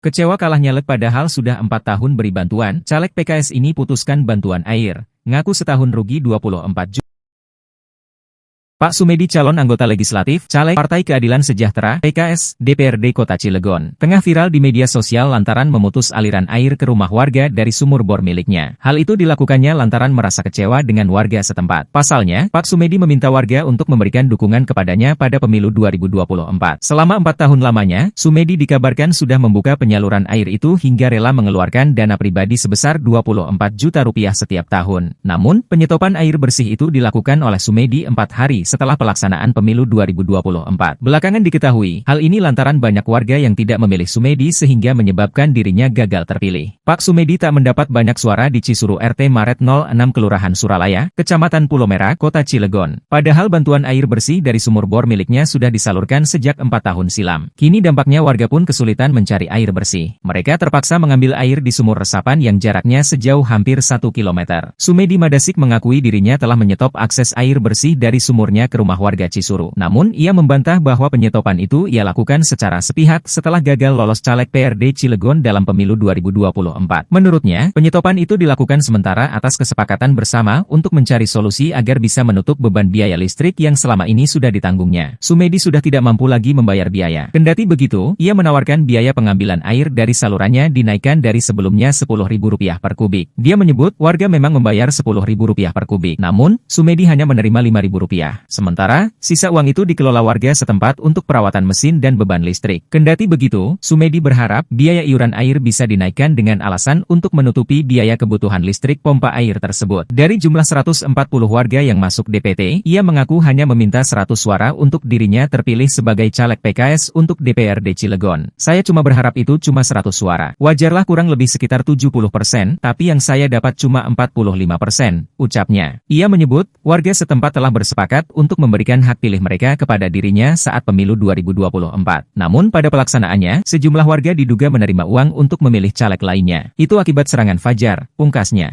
Kecewa kalah nyalek padahal sudah 4 tahun beri bantuan, caleg PKS ini putuskan bantuan air. Ngaku setahun rugi 24 juta. Pak Sumedi calon anggota legislatif, caleg Partai Keadilan Sejahtera, PKS, DPRD Kota Cilegon, tengah viral di media sosial lantaran memutus aliran air ke rumah warga dari sumur bor miliknya. Hal itu dilakukannya lantaran merasa kecewa dengan warga setempat. Pasalnya, Pak Sumedi meminta warga untuk memberikan dukungan kepadanya pada pemilu 2024. Selama 4 tahun lamanya, Sumedi dikabarkan sudah membuka penyaluran air itu hingga rela mengeluarkan dana pribadi sebesar 24 juta rupiah setiap tahun. Namun, penyetopan air bersih itu dilakukan oleh Sumedi 4 hari setelah pelaksanaan pemilu 2024. Belakangan diketahui, hal ini lantaran banyak warga yang tidak memilih Sumedi sehingga menyebabkan dirinya gagal terpilih. Pak Sumedi tak mendapat banyak suara di Cisuru RT Maret 06 Kelurahan Suralaya, Kecamatan Pulau Merah, Kota Cilegon. Padahal bantuan air bersih dari sumur bor miliknya sudah disalurkan sejak 4 tahun silam. Kini dampaknya warga pun kesulitan mencari air bersih. Mereka terpaksa mengambil air di sumur resapan yang jaraknya sejauh hampir 1 km. Sumedi Madasik mengakui dirinya telah menyetop akses air bersih dari sumurnya ke rumah warga Cisuru. Namun, ia membantah bahwa penyetopan itu ia lakukan secara sepihak setelah gagal lolos caleg PRD Cilegon dalam pemilu 2024. Menurutnya, penyetopan itu dilakukan sementara atas kesepakatan bersama untuk mencari solusi agar bisa menutup beban biaya listrik yang selama ini sudah ditanggungnya. Sumedi sudah tidak mampu lagi membayar biaya. Kendati begitu, ia menawarkan biaya pengambilan air dari salurannya dinaikkan dari sebelumnya Rp10.000 per kubik. Dia menyebut warga memang membayar Rp10.000 per kubik. Namun, Sumedi hanya menerima Rp5.000. Sementara, sisa uang itu dikelola warga setempat untuk perawatan mesin dan beban listrik. Kendati begitu, Sumedi berharap biaya iuran air bisa dinaikkan dengan alasan untuk menutupi biaya kebutuhan listrik pompa air tersebut. Dari jumlah 140 warga yang masuk DPT, ia mengaku hanya meminta 100 suara untuk dirinya terpilih sebagai caleg PKS untuk DPRD Cilegon. Saya cuma berharap itu cuma 100 suara. Wajarlah kurang lebih sekitar 70%, tapi yang saya dapat cuma 45%, ucapnya. Ia menyebut, warga setempat telah bersepakat untuk memberikan hak pilih mereka kepada dirinya saat pemilu 2024. Namun pada pelaksanaannya, sejumlah warga diduga menerima uang untuk memilih caleg lainnya. Itu akibat serangan fajar, pungkasnya.